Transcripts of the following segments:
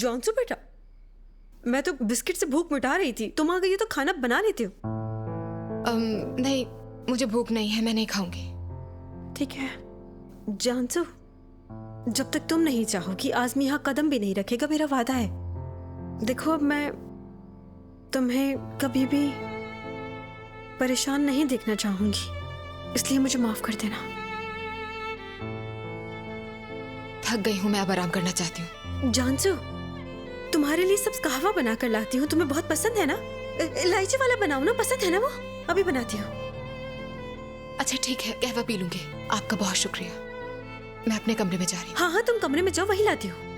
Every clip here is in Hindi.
जॉन्सो बेटा, मैं तो बिस्किट से भूख मिटा रही थी, तुम आ गई हो तो खाना बना लेती हो। नहीं, मुझे भूख नहीं है, मैं नहीं खाऊंगी। ठीक है जॉन्सो, जब तक तुम नहीं चाहोगी आज़मी यहाँ कदम भी नहीं रखेगा, मेरा वादा है। देखो अब मैं तुम्हें कभी भी परेशान नहीं देखना चाहूंगी, इसलिए मुझे माफ कर देना। थक गई हूँ, मैं अब आराम करना चाहती हूँ। जॉन्सो, तुम्हारे लिए सब कहवा बना कर लाती हूँ, तुम्हें बहुत पसंद है ना? इलायची वाला बनाओ ना, पसंद है ना वो? अभी बनाती हूँ। अच्छा ठीक है, कहवा पी लूंगी। आपका बहुत शुक्रिया। मैं अपने कमरे में जा रही हूँ। हाँ हाँ, तुम कमरे में जाओ, वही लाती हूँ।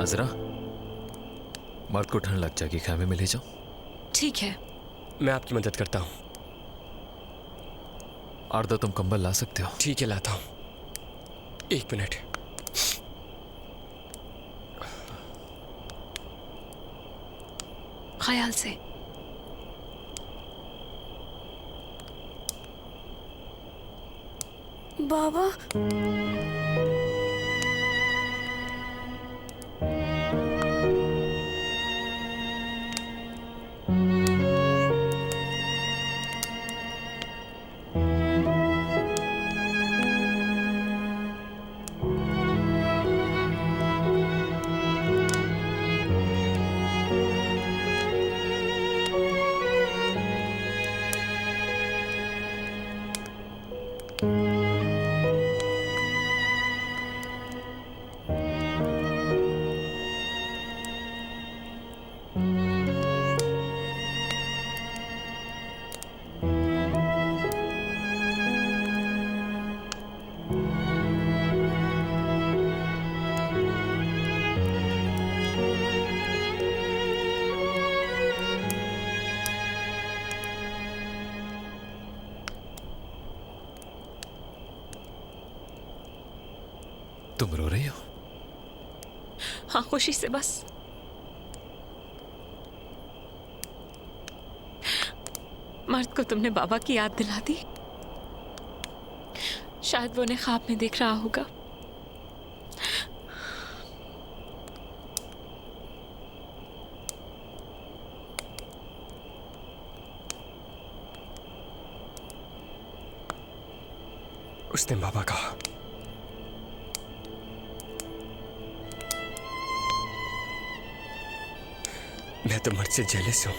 अजरा, मर्द को ठंड लग जाएगी, खैमे में ले जाओ। ठीक है, मैं आपकी मदद करता हूँ। आर्दा, तुम कंबल ला सकते हो? ठीक है, लाता हूँ। 1 मिनट। ख्याल से। बाबा, तुम रो रही हो? हाँ, खुशी से बस। मर्द को तुमने बाबा की याद दिला दी। शायद वो उन्हें ख्वाब में देख रहा होगा। उसने बाबा कहा, मैं तो मर्द से जेलस हूं।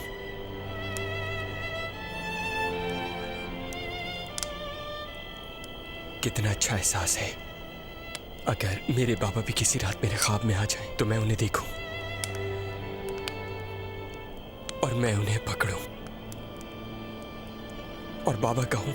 कितना अच्छा एहसास है अगर मेरे बाबा भी किसी रात मेरे ख्वाब में आ जाएं, तो मैं उन्हें देखूं और मैं उन्हें पकड़ूं और बाबा कहूं,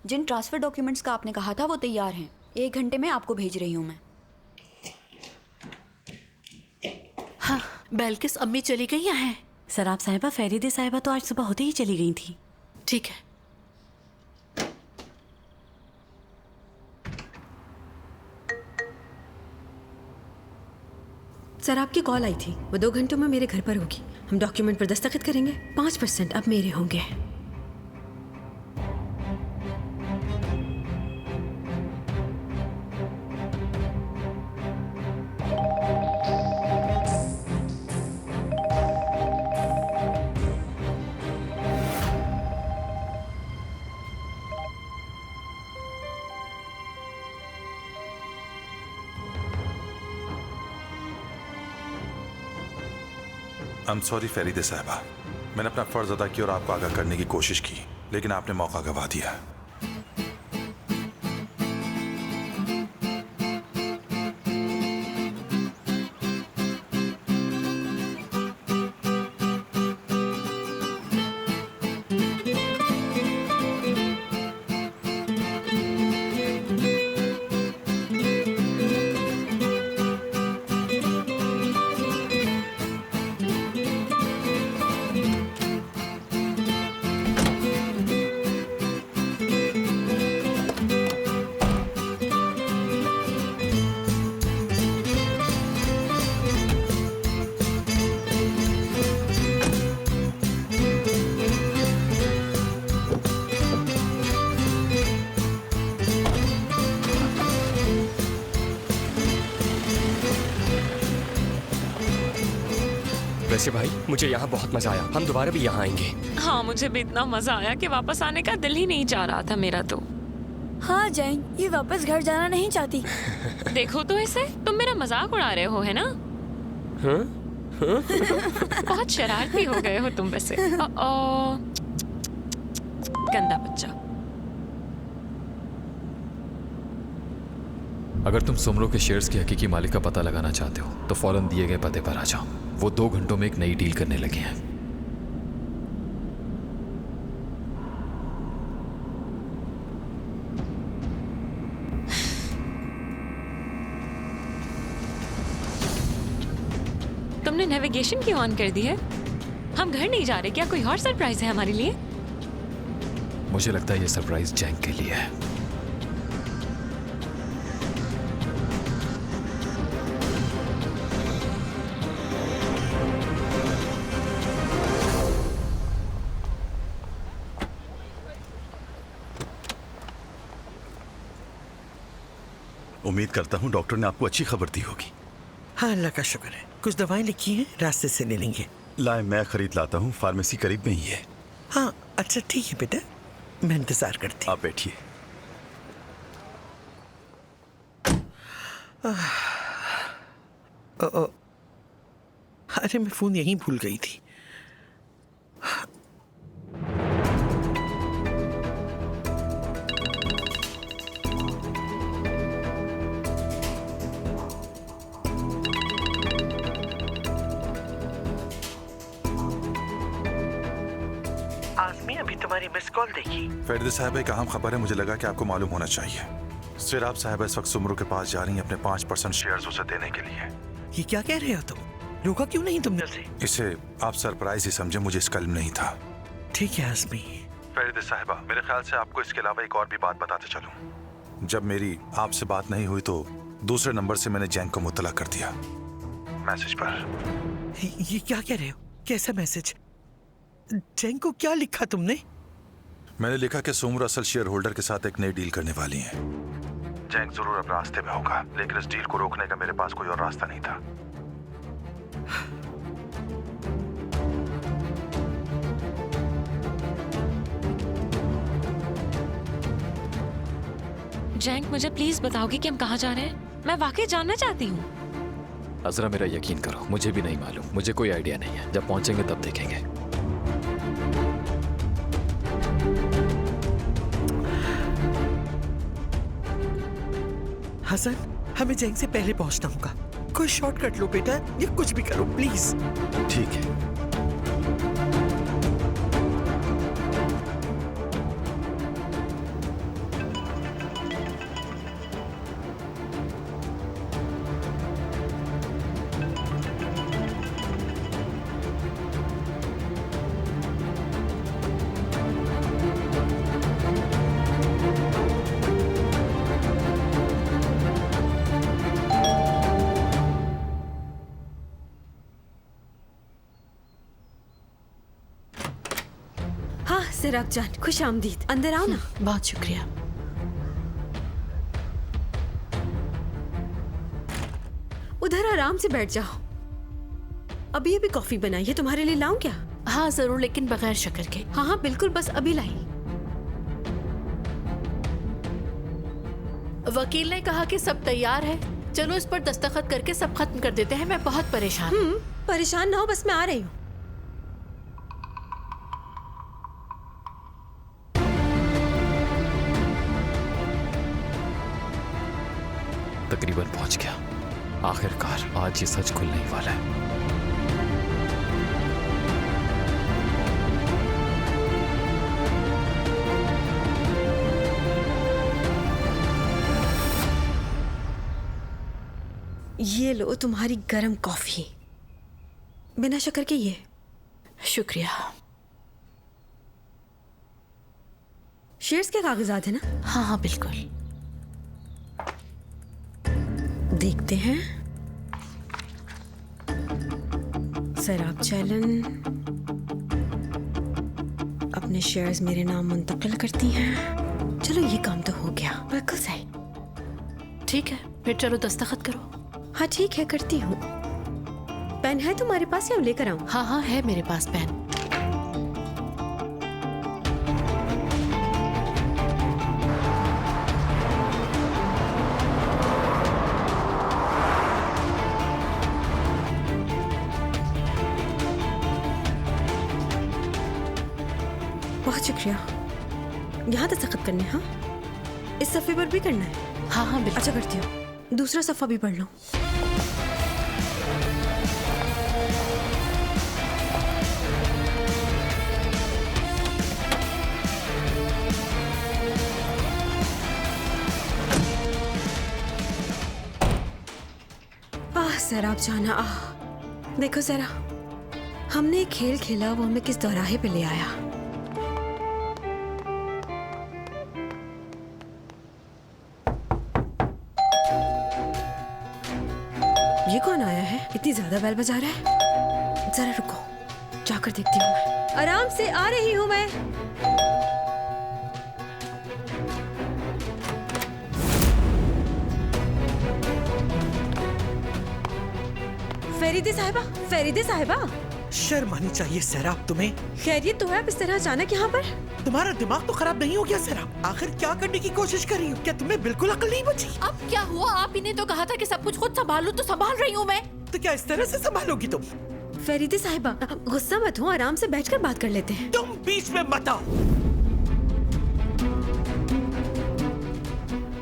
जिन ट्रांसफर डॉक्यूमेंट्स का आपने कहा था वो तैयार हैं। 1 घंटे में आपको भेज रही हूँ मैं। हाँ, बेलकिस अम्मी चली गई यहाँ हैं। सराब साहिबा, फरीदे साहिबा तो आज सुबह होते ही चली गई थी। ठीक है। सराब की कॉल आई थी, वो 2 घंटों में मेरे घर पर होगी। हम डॉक्यूमेंट पर दस्तखत करेंगे। 5% अब मेरे होंगे। आई एम सॉरी फरीदे साहबा, मैंने अपना फर्ज अदा किया और आपको आगाह करने की कोशिश की, लेकिन आपने मौका गंवा दिया। वैसे भाई मुझे यहाँ बहुत मजा आया, हम दोबारा भी यहाँ आएंगे। हाँ, मुझे भी इतना मजा आया कि वापस आने का दिल ही नहीं चाह रहा था मेरा तो। हाँ जैन, ये वापस घर जाना नहीं चाहती। देखो तो ऐसे, तुम मेरा मजाक उड़ा रहे हो, है ना? बहुत शरारती हो गए हो तुम वैसे। गंदा बच्चा। अगर तुम सुमरो के शेयर्स के हकीकी मालिक का पता लगाना चाहते हो तो फौरन दिए गए पते पर आ जाओ। वो 2 घंटों में एक नई डील करने लगे हैं। तुमने नेविगेशन क्यों ऑन कर दी है? हम घर नहीं जा रहे क्या? कोई और सरप्राइज है हमारे लिए? मुझे लगता है ये सरप्राइज जैंग के लिए है। उम्मीद करता हूँ डॉक्टर ने आपको अच्छी खबर दी होगी। हाँ, अल्लाह का शुक्र है। कुछ दवाएं लिखी हैं, रास्ते से ले लेंगे। लाए, मैं खरीद लाता हूँ, फार्मेसी करीब में ही है। हाँ अच्छा ठीक है बेटा, मैं इंतजार करती। आप बैठिए। अरे मैं फोन यहीं भूल गई थी। आजमी अभी तुम्हारी मिस कॉल देखी। फरीदे साहब, एक अहम खबर है, मुझे लगा कि आपको मालूम होना चाहिए। सिराब साहब इस वक्त सुमरो के पास जा रही हैं अपने 5% शेयर्स उसे देने के लिए। ये क्या कह रहे हो तुम? रोका क्यों नहीं तुमने उसे? इसे आप सरप्राइज ही समझे, मुझे इसका इल्म नहीं था। ठीक है आजमी। फरीदे साहिबा, मेरे ख्याल से आपको इसके अलावा एक और भी बात बताते चलूं। जब मेरी आपसे बात नहीं हुई तो दूसरे नंबर से मैंने जैंग को मुत्तला कर दिया मैसेज पर। ये क्या कह रहे हो? कैसा मैसेज? जैंग को क्या लिखा तुमने? मैंने लिखा कि सुमरो असल शेयर होल्डर के साथ एक नई डील करने वाली है। जैंग जरूर अब रास्ते में होगा, लेकिन इस डील को रोकने का मेरे पास कोई और रास्ता नहीं था। जैंग, मुझे प्लीज बताओगे कि हम कहाँ जा रहे हैं? मैं वाकई जानना चाहती हूँ। अजरा मेरा यकीन करो, मुझे भी नहीं मालूम, मुझे कोई आइडिया नहीं है। जब पहुंचेंगे तब देखेंगे। हसन, हमें जैंग से पहले पहुंचना होगा। कोई शॉर्टकट लो बेटा, या कुछ भी करो प्लीज। ठीक है। सिराग जान, खुश आमदीद। अंदर आओ ना। बहुत शुक्रिया। उधर आराम से बैठ जाओ। अभी अभी कॉफी बनाई है, तुम्हारे लिए लाऊं क्या? हाँ जरूर, लेकिन बगैर शक्कर के। हाँ हाँ बिल्कुल, बस अभी लाई। वकील ने कहा कि सब तैयार है, चलो इस पर दस्तखत करके सब खत्म कर देते हैं। मैं बहुत परेशान हूँ। परेशान ना हो, बस मैं आ रही हूँ। तकरीबन पहुंच गया। आखिरकार आज ये सच खुलने ही वाला है। ये लो तुम्हारी गरम कॉफी, बिना शक्कर के। ये शुक्रिया। शेयर्स के कागजात है ना? हाँ हाँ बिल्कुल। देखते हैं। सराब चैलन अपने शेयर्स मेरे नाम मुंतकिल करती हैं। चलो ये काम तो हो गया। बिल्कुल सही। ठीक है, फिर चलो दस्तखत करो। हाँ ठीक है, करती हूँ। पेन है तुम्हारे पास या लेकर आऊं? हाँ हाँ है मेरे पास पेन। बहुत शुक्रिया। यहाँ दस्तखत करने? हाँ, इस सफ़े पर भी करना है? हाँ हाँ बिल्कुल। अच्छा करती हूँ। दूसरा सफ़ा भी पढ़ लो। सराब जाना, देखो जरा, हमने एक खेल खेला, वो हमें किस दौराहे पे ले आया। ये कौन आया है? इतनी ज्यादा बेल बजा रहा है। जरा रुको, जाकर देखती हूँ मैं। आराम से आ रही हूँ मैं। फेरीदे साहिबा, फेरीदे साहिबा। शर्म आनी चाहिए सैराब तुम्हें। खैरियत तो है, आप इस तरह अचानक यहाँ पर? तुम्हारा दिमाग तो खराब नहीं हो गया सैराब? आखिर क्या करने की कोशिश कर रही हो? क्या तुम्हें बिल्कुल अकल नहीं बची? अब क्या हुआ? आप ही ने तो कहा था कि सब कुछ खुद संभालूं, तो संभाल रही हूँ मैं। तो क्या इस तरह से संभालोगी तुम? फेरीदे साहिबा, गुस्सा मत हो, आराम से बैठकर बात कर लेते हैं। तुम बीच में मत आओ।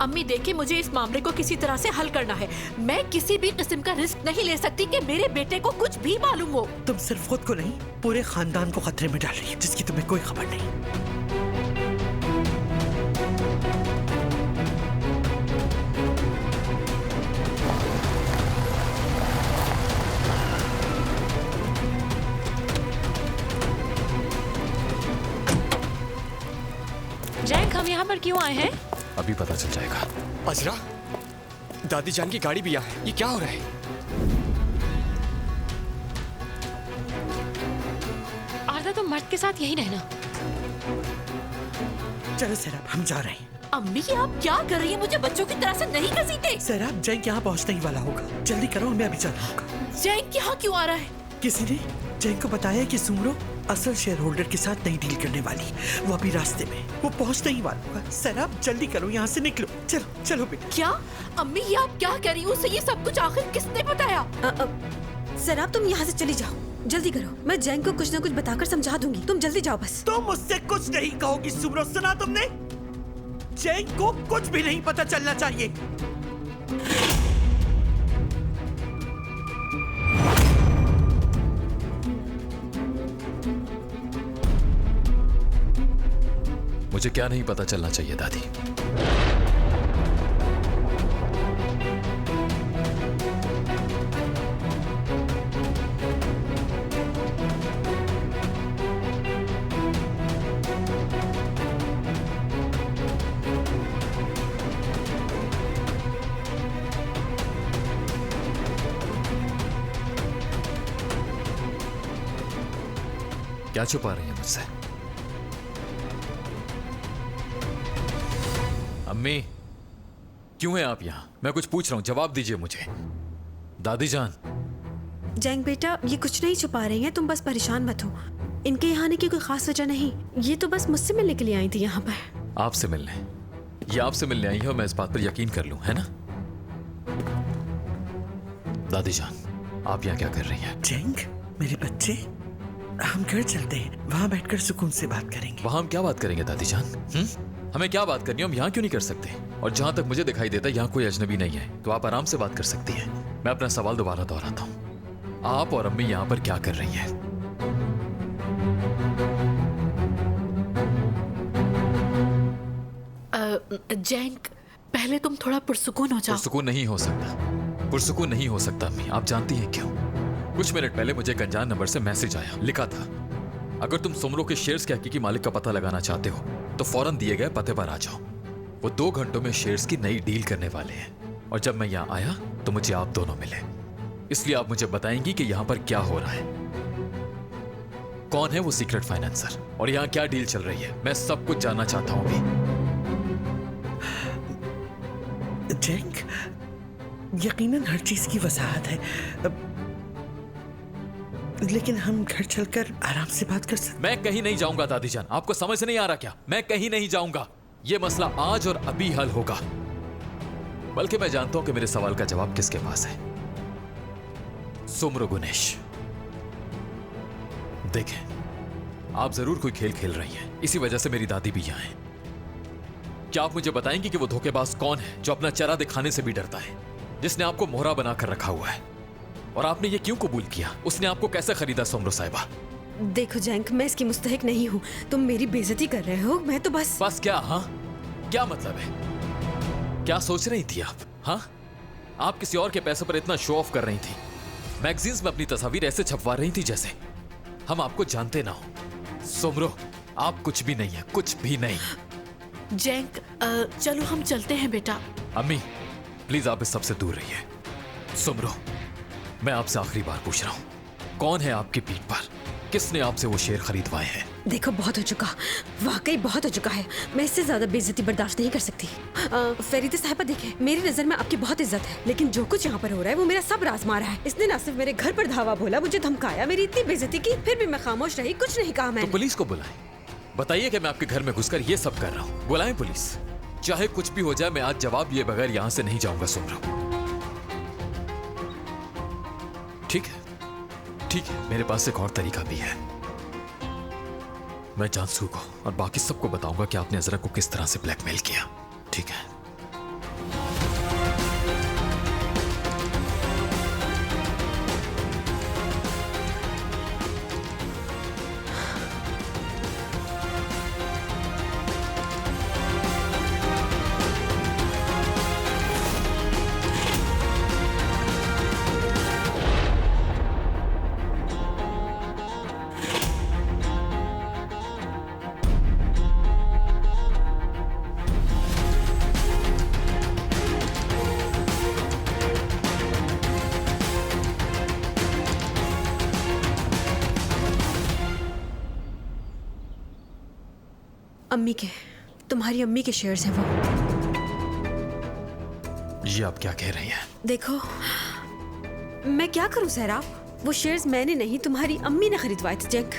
अम्मी देखिए, मुझे इस मामले को किसी तरह से हल करना है। मैं किसी भी किस्म का रिस्क नहीं ले सकती कि मेरे बेटे को कुछ भी मालूम हो। तुम सिर्फ खुद को नहीं, पूरे खानदान को खतरे में डाल रही हो, जिसकी तुम्हें कोई खबर नहीं। जैक, हम यहाँ पर क्यों आए हैं? अभी पता चल जाएगा। अजरा, दादी जान की गाड़ी भी यहाँ है। ये क्या हो रहा है? आरदा, तुम मर्द के साथ यही रहना। चलो सैराब, हम जा रहे हैं। अम्मी आप क्या कर रही है? मुझे बच्चों की तरह से नहीं घसीटे। सैराब, जैक यहाँ पहुँचने ही वाला होगा। जल्दी करो, हमें अभी जाना होगा। जैक यहाँ क्यों आ रहा है? किसी ने जैक को बताया कि सुमरो असल शेयर होल्डर के साथ नई डील करने वाली। वो अभी रास्ते में, वो पहुंचने ही वाला होगा। सैराब जल्दी करो, यहाँ से निकलो। चलो चलो बेटा। क्या अम्मी, ये आप क्या कह रही हो? उसे ये सब कुछ आखिर किसने बताया? सराब, तुम यहाँ से चली जाओ, जल्दी करो। मैं जैंग को कुछ ना कुछ बताकर समझा दूंगी, तुम जल्दी जाओ बस। तुम मुझसे कुछ नहीं कहोगी सुमरो, सुना तुमने? जैंग को कुछ भी नहीं पता चलना चाहिए। मुझे क्या नहीं पता चलना चाहिए दादी? क्या छुपा रही है मुझसे? अम्मी, क्यों हैं आप यहाँ? मैं कुछ पूछ रहा हूँ, जवाब दीजिए मुझे। दादी जान। जैंग बेटा, ये कुछ नहीं छुपा रही हैं, तुम बस परेशान मत हो। इनके यहाँ आने की कोई खास वजह नहीं, ये तो बस मुझसे मिलने के लिए आई थी यहाँ पर। आपसे मिलने? ये आपसे मिलने आई है और मैं इस बात पर यकीन कर लूं, है ना? दादी जान, आप यहाँ क्या कर रही हैं? जैंग, मेरे बच्चे, हम घर चलते हैं, वहाँ बैठकर सुकून से बात करेंगे। वहाँ हम क्या बात करेंगे दादी जान? हमें क्या बात करनी है? हम यहाँ क्यों नहीं कर सकते? और जहाँ तक मुझे दिखाई देता है यहाँ कोई अजनबी नहीं है, तो आप आराम से बात कर सकती हैं। मैं अपना सवाल दोबारा दोहराता हूँ, आप और अम्मी यहाँ पर क्या कर रही हैं? जैंग, पहले तुम थोड़ा पुरसुकून हो जाओ। पुरसुकून नहीं हो सकता, पुरसुकून नहीं हो सकता अम्मी। आप जानती हैं क्यों? कुछ मिनट पहले मुझे एक अनजान नंबर से मैसेज आया, लिखा था, अगर तुम सुमरो के शेयर्स के हकीकी मालिक का पता लगाना चाहते हो तो फौरन दिए गए पते पर आ जाओ। वो 2 घंटों में शेयर्स की नई डील करने वाले हैं। और जब मैं यहाँ आया तो मुझे आप दोनों मिले, इसलिए आप मुझे बताएंगी कि यहाँ पर क्या हो रहा है, कौन है वो सीक्रेट फाइनेंसर और यहाँ क्या डील चल रही है। मैं सब कुछ जानना चाहता हूँ अभी। जैंग, यकीनन हर चीज की वजाहत है, लेकिन हम घर चलकर आराम से बात कर सकते। मैं कहीं नहीं जाऊंगा दादी जान, आपको समझ नहीं आ रहा क्या? मैं कहीं नहीं जाऊंगा। ये मसला आज और अभी हल होगा। बल्कि मैं जानता हूं कि मेरे सवाल का जवाब किसके पास है। सुमरो गुनेश, देखें, आप जरूर कोई खेल खेल रही हैं, इसी वजह से मेरी दादी भी यहां है। क्या आप मुझे बताएंगी कि वो धोखेबाज कौन है जो अपना चेहरा दिखाने से भी डरता है, जिसने आपको मोहरा बनाकर रखा हुआ है? और आपने ये क्यों कबूल किया? उसने आपको कैसे खरीदा सुमरो साहिबा? देखो जैंग, मैं इसकी मुस्तहिक नहीं हूँ, तुम मेरी बेइज्जती कर रहे हो। मैं तो बस क्या? हाँ, क्या मतलब है? क्या सोच रही थी आप? हाँ, आप किसी और के पैसे पर इतना शो ऑफ कर रही थी, मैगजीन्स में अपनी तस्वीर ऐसे छपवा रही थी जैसे हम आपको जानते ना हो। सुमरो, आप कुछ भी नहीं है, कुछ भी नहीं। जैंग, चलो हम चलते हैं बेटा। अम्मी, प्लीज आप इस सबसे दूर रहिए। सुमरो, मैं आपसे आखिरी बार पूछ रहा हूँ, कौन है आपकी पीठ पर? किसने आपसे वो शेयर खरीदवाए हैं? देखो, बहुत हो चुका, वाकई बहुत हो चुका है। मैं इससे ज्यादा बेइज्जती बर्दाश्त नहीं कर सकती। फरीदा साहिबा, देखें, मेरी नजर में आपकी बहुत इज्जत है, लेकिन जो कुछ यहाँ पर हो रहा है वो मेरा सब राज मारा है। इसने ना सिर्फ मेरे घर पर धावा बोला, मुझे धमकाया, मेरी इतनी बेइज्जती की, फिर भी मैं खामोश रही, कुछ नहीं कहा मैंने। तो पुलिस को बुलाएं, बताइए कि मैं आपके घर में घुसकर ये सब कर रहा हूँ। बुलाएं पुलिस, चाहे कुछ भी हो जाए, मैं आज जवाब लिए बगैर यहाँ से नहीं जाऊंगा सुमरो। ठीक है, ठीक है, मेरे पास एक और तरीका भी है। मैं जानसू को और बाकी सबको बताऊंगा कि आपने अजरा को किस तरह से ब्लैकमेल किया। ठीक है? अम्मी के, तुम्हारी अम्मी के शेयर्स हैं वो। ये आप क्या कह रही हैं? देखो, मैं क्या करूं सैराब, वो शेयर्स मैंने नहीं, तुम्हारी अम्मी ने खरीदवाए थे। जैक,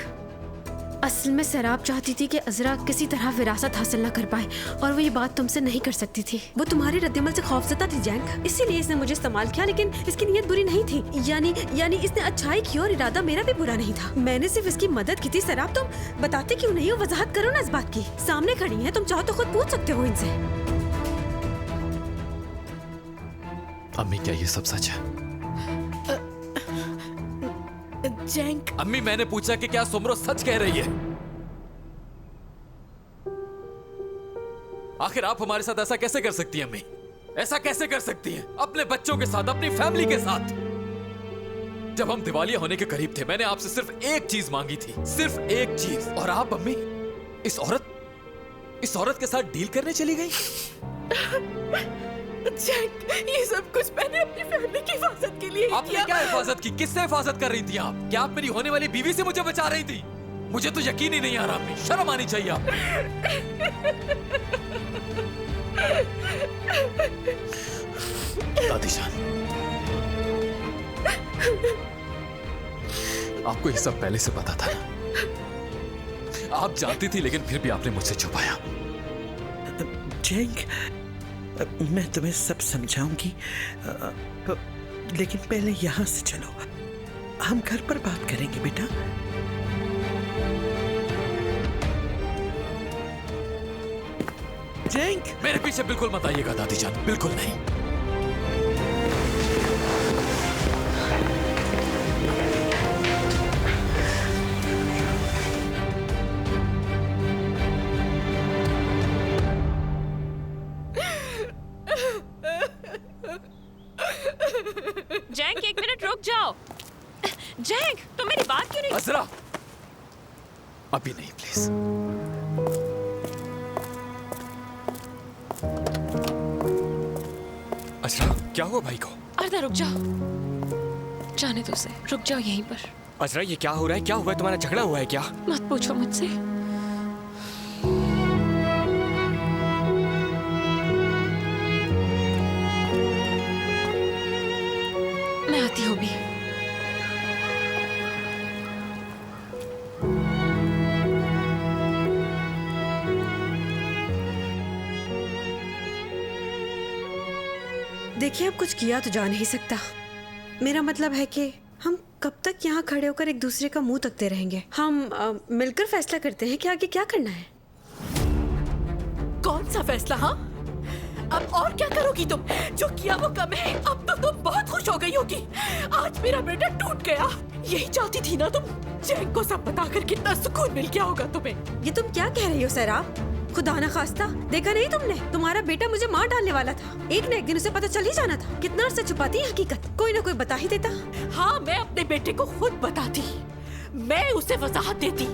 असल में सैराब चाहती थी कि अजरा किसी तरह विरासत हासिल न कर पाए, और वो ये बात तुमसे नहीं कर सकती थी। वो तुम्हारे रद्दमल से खौफजदा थी जैक, इसीलिए इसने मुझे इस्तेमाल किया, लेकिन इसकी नीयत बुरी नहीं थी। यानी इसने अच्छाई की और इरादा मेरा भी बुरा नहीं था। मैंने सिर्फ इसकी मदद की थी। सैराब, तुम बताते क्यों नहीं हो? वजाहत करो ना इस बात की। सामने खड़ी है, तुम चाहो तो खुद पूछ सकते हो इनसे। अम्मी, क्या ये सब सच है? जैंग, अम्मी, मैंने पूछा कि क्या सुमरो सच कह रही है? आखिर आप हमारे साथ ऐसा कैसे कर सकती हैं अम्मी? ऐसा कैसे कर सकती हैं? अपने बच्चों के साथ, अपनी फैमिली के साथ। जब हम दिवालिया होने के करीब थे, मैंने आपसे सिर्फ एक चीज मांगी थी, सिर्फ एक चीज, और आप अम्मी इस औरत के साथ डील करने चली गई। जैंग, ये सब कुछ मैंने अपनी फैमिली की हिफाजत के लिए आपने क्या हिफाजत की? किससे हिफाजत कर रही थी आप? क्या आप मेरी होने वाली बीवी से मुझे बचा रही थी? मुझे तो यकीन ही नहीं आ रहा अम्मी, शर्म आनी चाहिए आप। दादी जान, आपको ये सब पहले से पता था ना? आप जानती थी लेकिन फिर भी आपने मुझसे छुपाया। जैंक, मैं तुम्हें सब समझाऊंगी, लेकिन पहले यहां से चलो, हम घर पर बात करेंगे बेटा। जैंक, मेरे पीछे बिल्कुल मत आइएगा दादी जान, बिल्कुल नहीं। जैंक, 1 मिनट रुक जाओ। जैंक, तुम मेरी बात क्यों नहीं? अज़रा, अभी नहीं प्लीज। अज़रा, क्या हुआ भाई को? अर्दा रुक जाओ, जाने दो उसे, रुक जाओ यहीं पर। अज़रा, ये क्या हो रहा है? क्या हुआ है? तुम्हारा झगड़ा हुआ है क्या? मत पूछो मुझसे। मैं आती हूँ भी। देखिए, अब कुछ किया तो जा नहीं सकता। मेरा मतलब है कि हम कब तक यहाँ खड़े होकर एक दूसरे का मुंह तकते रहेंगे? हम मिलकर फैसला करते हैं कि आगे क्या करना है। कौन सा फैसला? हाँ, अब और क्या करोगी तुम? जो किया वो कम है। अब तो तुम बहुत खुश हो गई होगी। आज मेरा बेटा टूट गया। यही चाहती थी ना तुम? जैंक को सब बताकर कितना सुकून मिल गया होगा तुम्हें। ये तुम क्या कह रही हो सैराब? खुदा ना खास्ता, देखा नहीं तुमने? तुम्हारा बेटा मुझे मार डालने वाला था। एक न एक दिन उसे पता चल ही जाना था। कितना अर्सा छुपाती है हकीकत, कोई ना कोई बता ही देता। हाँ, मैं अपने बेटे को खुद बताती, मैं उसे वजाहत देती।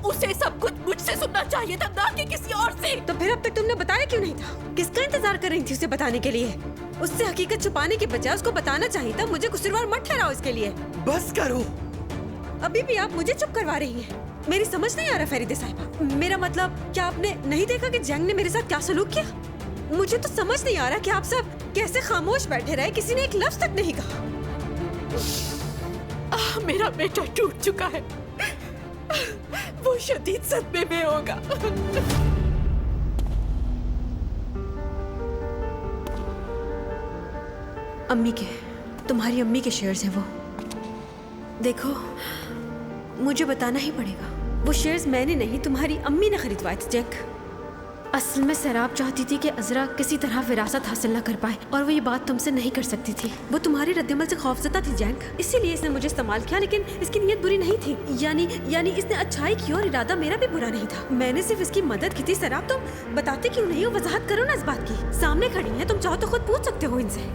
उसे सब कुछ मुझसे सुनना चाहिए था, ना कि किसी और से। तो फिर अब तक तुमने बताया क्यों नहीं था? किसका इंतजार कर रही थी उसे बताने के लिए? उससे हकीकत छुपाने के बजाय उसको बताना चाहिए था। मुझे कसूरवार मत ठहराओ इसके लिए। बस करो। अभी भी आप मुझे चुप करवा रही हैं। मेरी समझ नहीं आ रहा फरीदे साहिबा। मेरा मतलब, क्या आपने नहीं देखा कि जैंग ने मेरे साथ क्या सलूक किया? मुझे तो समझ नहीं आ रहा कि आप सब कैसे खामोश बैठे रहे, किसी ने एक लफ्ज तक नहीं कहा। मेरा बेटा टूट चुका है, वो शदीद सदमे में होगा। अम्मी के, तुम्हारी अम्मी के शेयर्स हैं वो। देखो, मुझे बताना ही पड़ेगा। वो शेयर्स मैंने नहीं, तुम्हारी अम्मी ने खरीदवाए थे जैक। असल में सैराब चाहती थी कि अज़रा किसी तरह विरासत हासिल ना कर पाए, और वो ये बात तुमसे नहीं कर सकती थी। वो तुम्हारे रद्दमल से खौफजदा थी जैक, इसीलिए इसने मुझे इस्तेमाल किया। लेकिन इसकी नीयत बुरी नहीं थी। यानी इसने अच्छाई की और इरादा मेरा भी बुरा नहीं था। मैंने सिर्फ इसकी मदद की थी। सैराब, तुम बताते क्यों नहीं हो? वजाहत करो ना इस बात की। सामने खड़ी है, तुम चाहो तो खुद पूछ सकते हो इनसे।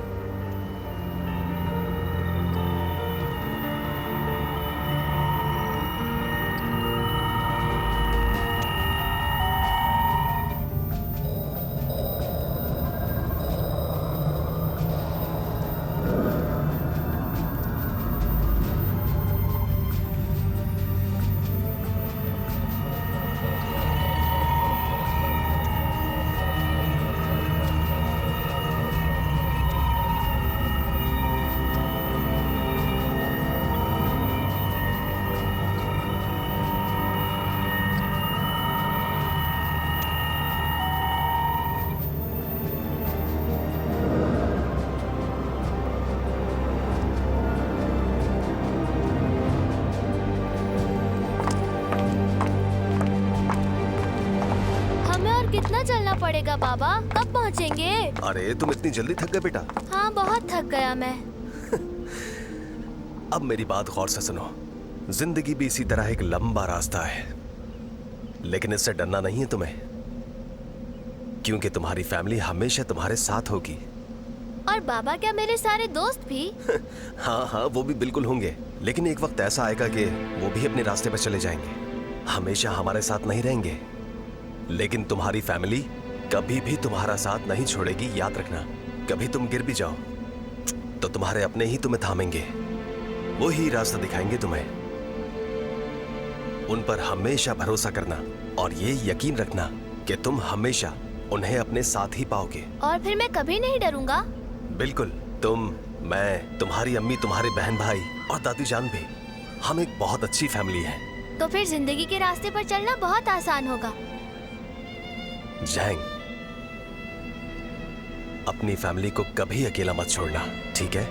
कितना चलना पड़ेगा बाबा? कब पहुँचेंगे? अरे तुम इतनी जल्दी थक गए बेटा? हाँ, बहुत थक गया मैं। अब मेरी बात गौर से सुनो। जिंदगी भी इसी तरह एक लंबा रास्ता है, लेकिन इससे डरना नहीं है तुम्हें, क्योंकि तुम्हारी फैमिली हमेशा तुम्हारे साथ होगी। और बाबा, क्या मेरे सारे दोस्त भी? हाँ, वो भी बिल्कुल होंगे, लेकिन एक वक्त ऐसा आएगा कि वो भी अपने रास्ते पर चले जाएंगे। हमेशा हमारे साथ नहीं रहेंगे, लेकिन तुम्हारी फैमिली कभी भी तुम्हारा साथ नहीं छोड़ेगी, याद रखना। कभी तुम गिर भी जाओ तो तुम्हारे अपने ही तुम्हें थामेंगे, वो ही रास्ता दिखाएंगे तुम्हें। उन पर हमेशा भरोसा करना और ये यकीन रखना कि तुम हमेशा उन्हें अपने साथ ही पाओगे। और फिर मैं कभी नहीं डरूंगा। बिल्कुल, तुम, मैं, तुम्हारी अम्मी, तुम्हारे बहन भाई और दादी जान भी, हम एक बहुत अच्छी फैमिली है। तो फिर जिंदगी के रास्ते पर चलना बहुत आसान होगा। जैंग, अपनी फैमिली को कभी अकेला मत छोड़ना, ठीक है?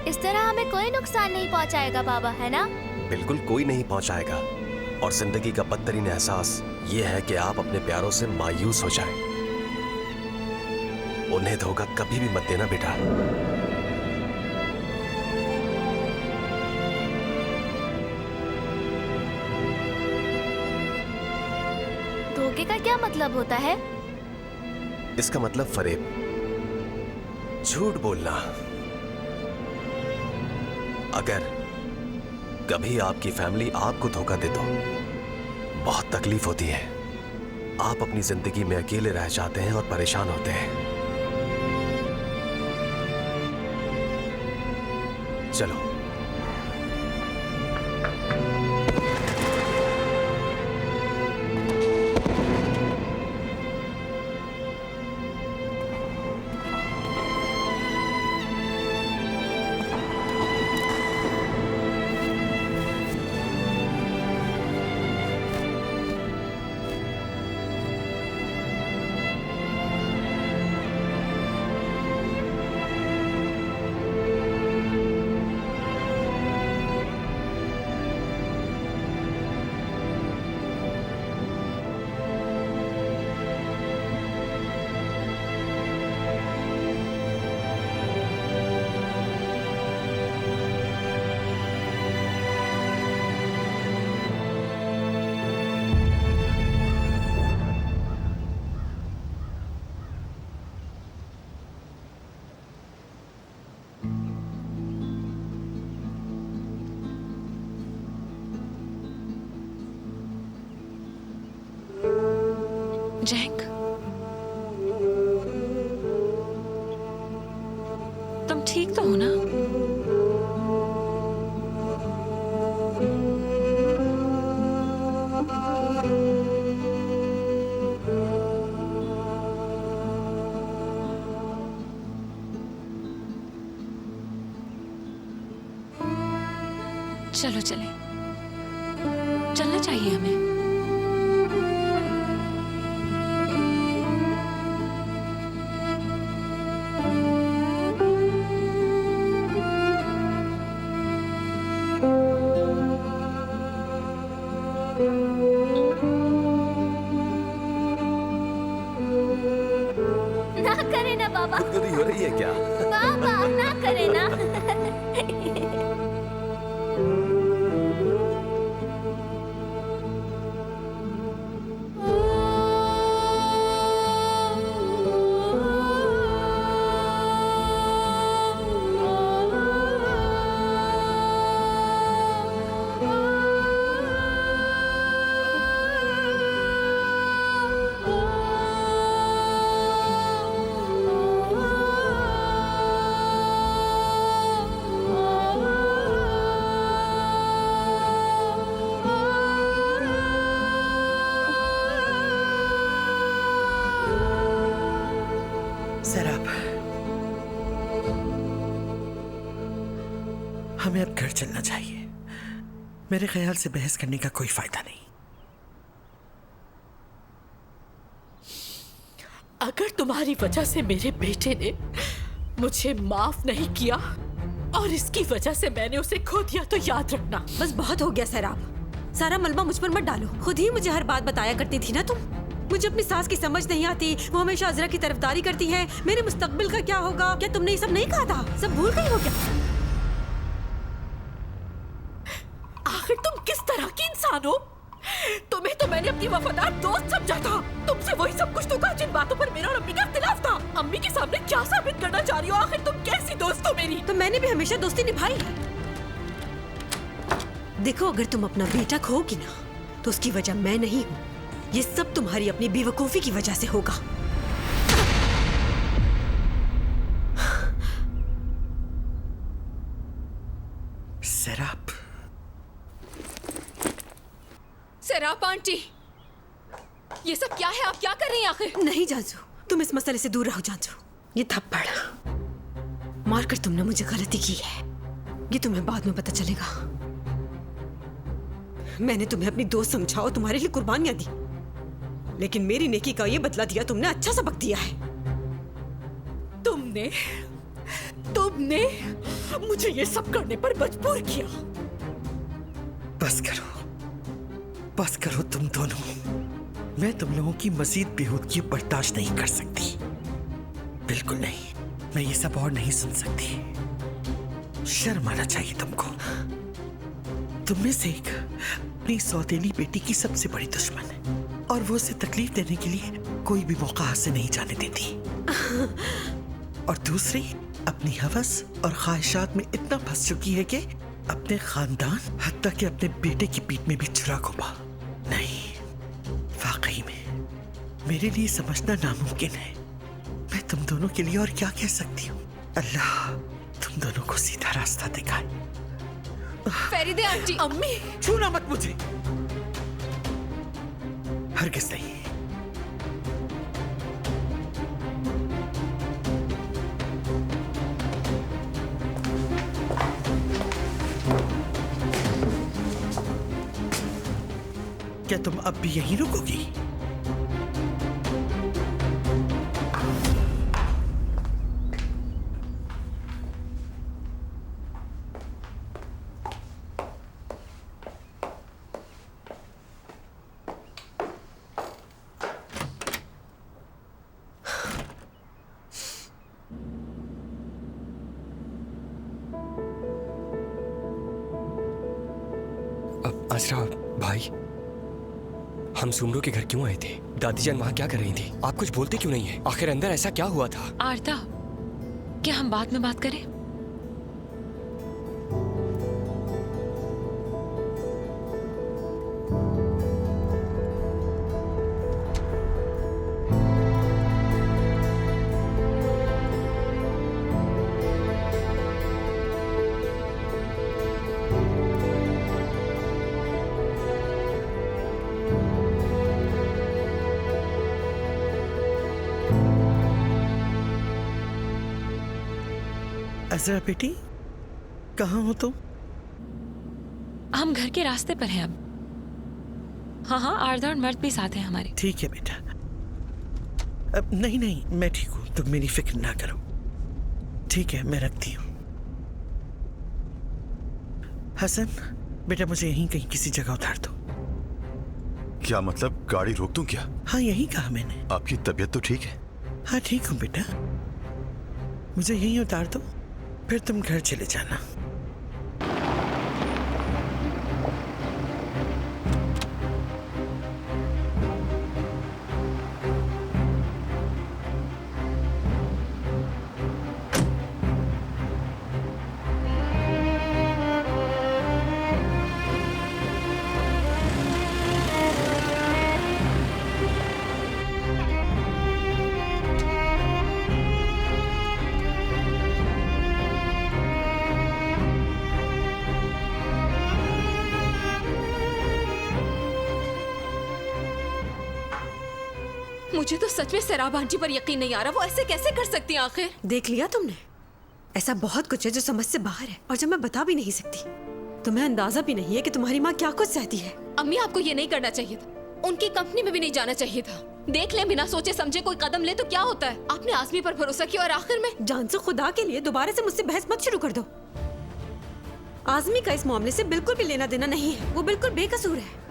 इस तरह हमें कोई नुकसान नहीं पहुंचाएगा बाबा, है ना? बिल्कुल कोई नहीं पहुंचाएगा। और जिंदगी का बदतरीन एहसास ये है कि आप अपने प्यारों से मायूस हो जाएं। उन्हें धोखा कभी भी मत देना बेटा। धोखे का क्या मतलब होता है? इसका मतलब फरेब, झूठ बोलना। अगर कभी आपकी फैमिली आपको धोखा दे तो बहुत तकलीफ होती है। आप अपनी जिंदगी में अकेले रह जाते हैं और परेशान होते हैं। चलो, जैंग, तुम ठीक तो हो ना? चलो चले, चलना चाहिए हमें। ना करे ना बाबा। गुदगुदी हो रही है क्या? बाबा ना करे ना। सैराब, हमें अब घर चलना चाहिए। मेरे ख्याल से बहस करने का कोई फायदा नहीं। अगर तुम्हारी वजह से मेरे बेटे ने मुझे माफ नहीं किया और इसकी वजह से मैंने उसे खो दिया तो याद रखना। बस बहुत हो गया सैराब, सारा मलबा मुझ पर मत डालो। खुद ही मुझे हर बात बताया करती थी ना तुम। मुझे अपनी सास की समझ नहीं आती, वो हमेशा अजरा की तरफदारी करती है। मेरे मुस्तकबिल का क्या होगा? क्या तुमने ये सब नहीं कहा था? सब भूल गई हो क्या? आखिर तुम किस तरह की इंसान हो? तुम्हें तो मैंने अपनी वफादार दोस्त समझा था। तुमसे वही सब कुछ तो कहा जिन बातों पर मेरा और अम्मी का इख्तिलाफ था। अम्मी के सामने क्या साबित करना चाह रही हो? आखिर तुम कैसी दोस्त हो मेरी? तो मैंने भी हमेशा दोस्ती निभाई। देखो, अगर तुम अपना बेटा खोगी ना तो उसकी वजह मैं नहीं हूँ। ये सब तुम्हारी अपनी बेवकूफी की वजह से होगा। सैराब, सैराब आंटी, ये सब क्या है? आप क्या कर रही हैं आखिर? नहीं जानसू, तुम इस मसले से दूर रहो जानसू। ये थप्पड़ मारकर तुमने मुझे गलती की है, ये तुम्हें बाद में पता चलेगा। मैंने तुम्हें अपनी दोस्त समझा और तुम्हारे लिए कुर्बानियां दी, लेकिन मेरी नेकी का ये बदला दिया तुमने। अच्छा सबक दिया है। तुमने मुझे ये सब करने पर मजबूर किया। बस करो तुम दोनों। मैं तुम लोगों की मजीद बेहूदगी बर्दाश्त नहीं कर सकती, बिल्कुल नहीं। मैं ये सब और नहीं सुन सकती। शर्म आना चाहिए तुमको। तुम में से एक अपनी सौतेली बेटी की सबसे बड़ी दुश्मन है और वो उसे तकलीफ देने के लिए कोई भी मौका हाथ से नहीं जाने देती। और दूसरी अपनी हवस और ख्वाहिशात में इतना फंस चुकी है कि अपने खानदान हत्ता कि अपने बेटे की पीठ में भी छुरा घुमा। नहीं, वाकई में मेरे लिए समझना नामुमकिन है। मैं तुम दोनों के लिए और क्या कह सकती हूँ। अल्लाह तुम दोनों को सीधा रास्ता दिखाए। फरीदे आंटी। अम्मी छूना मत मुझे, हरगिज़ नहीं। क्या तुम अब भी यहीं रुकोगी? आसरा भाई, हम सुमरो के घर क्यों आए थे? दादी जान वहाँ क्या कर रही थी? आप कुछ बोलते क्यों नहीं है? आखिर अंदर ऐसा क्या हुआ था? आरता, क्या हम बाद में बात करें? अज़रा बेटी, कहाँ हो तुम? हम घर के रास्ते पर हैं अब। हाँ, आरदा और मर्द भी साथ हैं हमारे। ठीक है बेटा। अब नहीं, मैं ठीक हूँ, तुम मेरी फिक्र ना करो। ठीक है, मैं रखती हूँ। हसन बेटा, मुझे यहीं कहीं किसी जगह उतार दो। क्या मतलब, गाड़ी रोक दूं क्या? हाँ, यही कहा मैंने। आपकी तबीयत तो ठीक है? हाँ ठीक हूँ बेटा, मुझे यहीं उतार दो, फिर तुम घर चले जाना। मुझे तो सच में सैराब आंटी पर यकीन नहीं आ रहा। वो ऐसे कैसे कर सकती हैं आखिर? देख लिया तुमने, ऐसा बहुत कुछ है जो समझ से बाहर है और जो मैं बता भी नहीं सकती। तुम्हें अंदाजा भी नहीं है कि तुम्हारी माँ क्या कुछ सहती है। अम्मी, आपको ये नहीं करना चाहिए था। उनकी कंपनी में भी नहीं जाना चाहिए था। देख ले, बिना सोचे समझे कोई कदम ले तो क्या होता है। आपने आज़मी पर भरोसा किया और आखिर में। जानसू, खुदा के लिए दोबारा से मुझसे बहस मत शुरू कर दो। आज़मी का इस मामले से बिल्कुल भी लेना देना नहीं है। वो बिल्कुल बेकसूर है।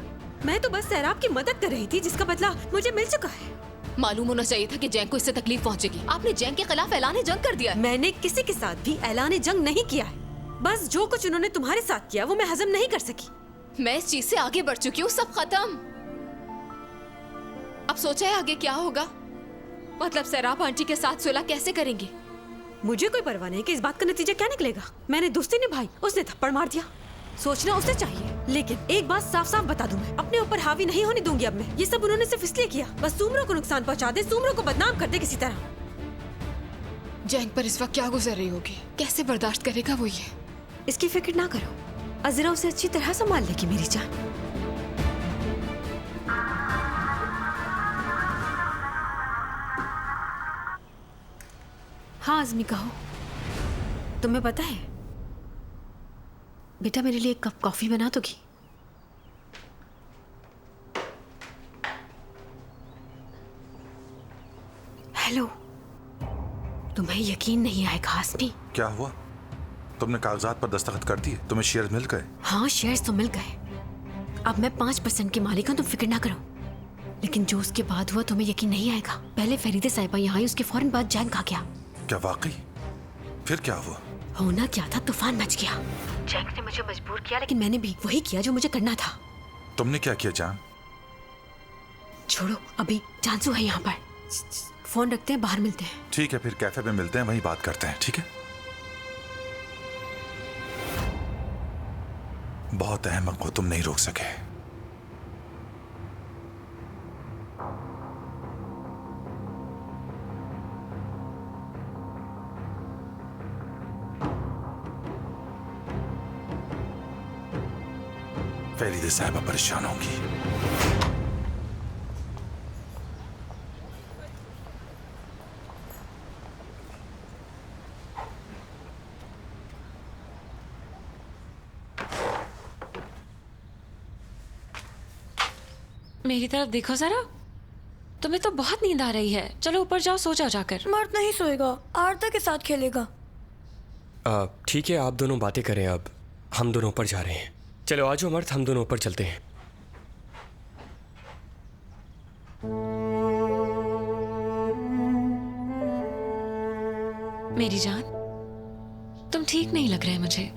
मैं तो बस सैराब की मदद कर रही थी, जिसका बदला मुझे मिल चुका है। मालूम होना चाहिए था कि जैंग को इससे तकलीफ पहुंचेगी। आपने जैंग के खिलाफ ऐलान जंग कर दिया। मैंने किसी के साथ भी ऐलान जंग नहीं किया है। बस जो कुछ उन्होंने तुम्हारे साथ किया वो मैं हजम नहीं कर सकी। मैं इस चीज से आगे बढ़ चुकी हूँ, सब खत्म। अब सोचा है आगे क्या होगा? मतलब सैराब आंटी के साथ सुलह कैसे करेंगी? मुझे कोई परवाह नहीं कि इस बात का नतीजा क्या निकलेगा। मैंने दोस्ती निभाई, उसने थप्पड़ मार दिया। सोचना उसे चाहिए, लेकिन एक बात साफ साफ बता दूं, मैं अपने ऊपर हावी नहीं होने दूंगी अब मैं। ये सब उन्होंने सिर्फ इसलिए किया, बस सुमरो को नुकसान पहुंचा दे, सुमरो को बदनाम कर दे किसी तरह। जैंग पर इस वक्त क्या गुजर रही होगी, कैसे बर्दाश्त करेगा वो ये? इसकी फिक्र ना करो, अज़रा उसे अच्छी तरह संभाल लेगी मेरी जान। आज़मी कहो, तुम्हें पता है बेटा मेरे लिए एक कप कॉफी बना दोगी? हेलो, तुम्हें यकीन नहीं आएगा आज़मी। क्या हुआ? तुमने कागजात पर दस्तखत कर दिए? तुम्हें शेयर मिल गए? हाँ, शेयर्स तो मिल गए। अब मैं 5% की मालिक हूं, तुम फिक्र ना करो। लेकिन जो उसके बाद हुआ तुम्हें यकीन नहीं आएगा। पहले फरीदे साहिबा यहाँ आई, उसके फौरन बाद जैंक आ गया। क्या वाकई? फिर क्या हुआ? होना क्या था, तूफान मच गया। जैंक ने मुझे मजबूर किया, लेकिन मैंने भी वही किया जो मुझे करना था। तुमने क्या किया जान? छोड़ो, अभी जानसू है यहाँ पर। फोन रखते हैं, बाहर मिलते हैं। ठीक है, फिर कैफे में मिलते हैं, वहीं बात करते हैं, ठीक है? बहुत अहमक हो तुम, नहीं रोक सके। फरीदा साहिबा परेशान होंगी। मेरी तरफ देखो जरा, तुम्हें तो बहुत नींद आ रही है। चलो ऊपर जाओ, सो जाओ जाकर। मर्द नहीं सोएगा, आरता के साथ खेलेगा। ठीक है, आप दोनों बातें करें, अब हम दोनों ऊपर जा रहे हैं। चलो आ जाओ मर्द, हम दोनों ऊपर चलते हैं। मेरी जान, तुम ठीक नहीं लग रहे मुझे।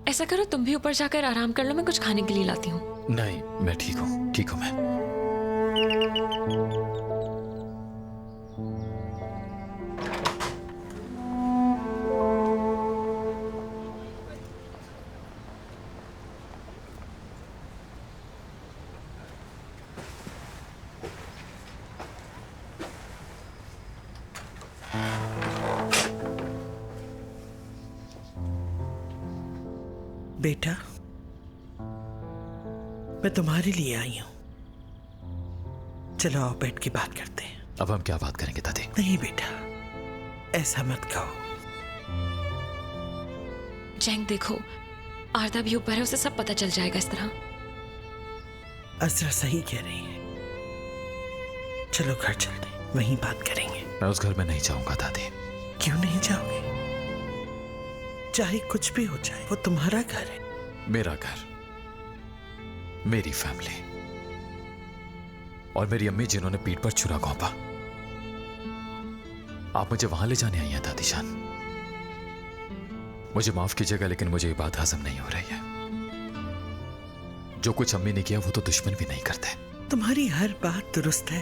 ऐसा करो, तुम भी ऊपर जाकर आराम कर लो, मैं कुछ खाने के लिए लाती हूँ। नहीं, मैं ठीक हूँ, ठीक हूँ मैं। बेटा, मैं तुम्हारे लिए आई हूं। चलो आओ, बैठ के बात करते हैं। अब हम क्या बात करेंगे दादी? नहीं बेटा, ऐसा मत कहो। जैंक देखो, आरता भी ऊपर है, उसे सब पता चल जाएगा इस तरह। असरा सही कह रही है। चलो घर चलते हैं, वहीं बात करेंगे। मैं उस घर में नहीं जाऊंगा दादी। क्यों नहीं जाओगे? चाहे कुछ भी हो जाए, वो तुम्हारा घर है। मेरा घर, मेरी फैमिली और मेरी अम्मी जिन्होंने पीठ पर छुरा घोंपा। आप मुझे वहां ले जाने आई हैं दादी जान। मुझे माफ कीजिएगा, लेकिन मुझे ये बात हजम नहीं हो रही है। जो कुछ अम्मी ने किया वो तो दुश्मन भी नहीं करते। तुम्हारी हर बात दुरुस्त है,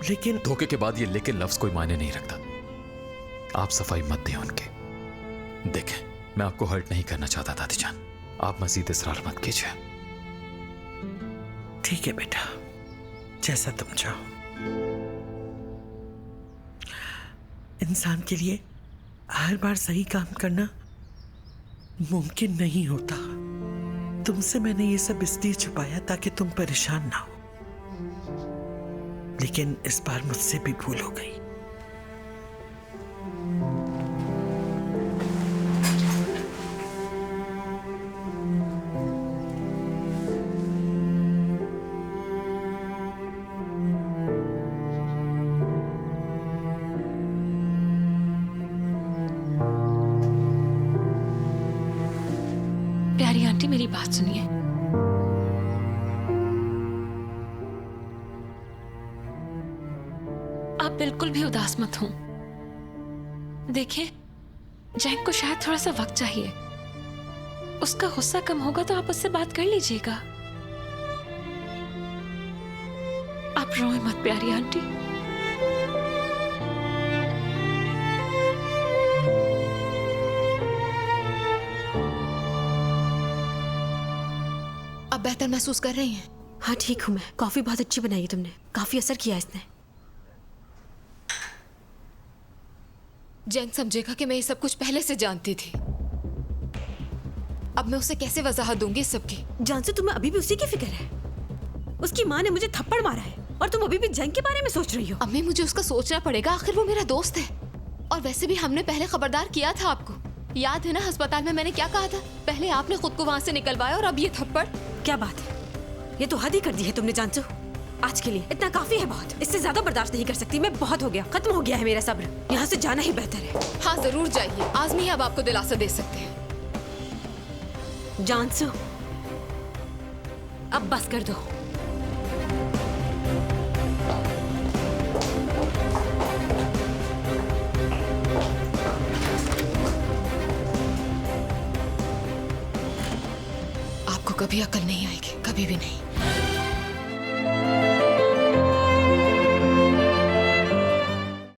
लेकिन धोखे के बाद ये लेकिन लफ्ज कोई मायने नहीं रखता। आप सफाई मत दें उनके। देखें, मैं आपको हर्ट नहीं करना चाहता दादी जान, आप मजीद इसरार मत कीजिए। ठीक है बेटा, जैसा तुम चाहो। इंसान के लिए हर बार सही काम करना मुमकिन नहीं होता। तुमसे मैंने ये सब इसलिए छुपाया ताकि तुम परेशान ना हो, लेकिन इस बार मुझसे भी भूल हो गई। प्यारी आंटी, मेरी बात सुनिए। आप बिल्कुल भी उदास मत हो। देखिए, जैक को शायद थोड़ा सा वक्त चाहिए। उसका गुस्सा कम होगा तो आप उससे बात कर लीजिएगा। आप रोए मत प्यारी आंटी। अब बेहतर महसूस कर रही हैं? हाँ ठीक हूँ मैं। कॉफी बहुत अच्छी बनाई है तुमने, काफी असर किया इसने। जैंक समझेगा कि मैं ये सब कुछ पहले से जानती थी। अब मैं उसे कैसे वजाहत दूंगी इस सब की? जानसू, तुम्हें अभी भी उसी की फिक्र है? उसकी माँ ने मुझे थप्पड़ मारा है और तुम अभी भी जैंक के बारे में सोच रही हो? अम्मी, मुझे उसका सोचना पड़ेगा, आखिर वो मेरा दोस्त है। और वैसे भी हमने पहले खबरदार किया था आपको। याद है ना अस्पताल में मैंने क्या कहा था? पहले आपने खुद को वहाँ से निकलवाया और अब ये थप्पड़। क्या बात है, ये तो हद ही कर दी है तुमने जानसू। आज के लिए इतना काफी है, बहुत, इससे ज्यादा बर्दाश्त नहीं कर सकती मैं। बहुत हो गया, खत्म हो गया है मेरा सब्र। यहाँ से जाना ही बेहतर है। हाँ जरूर जाइए, आजमी अब आपको दिलासा दे सकते हैं। जानसू अब बस कर दो। आपको कभी अकल नहीं आएगी, कभी भी नहीं।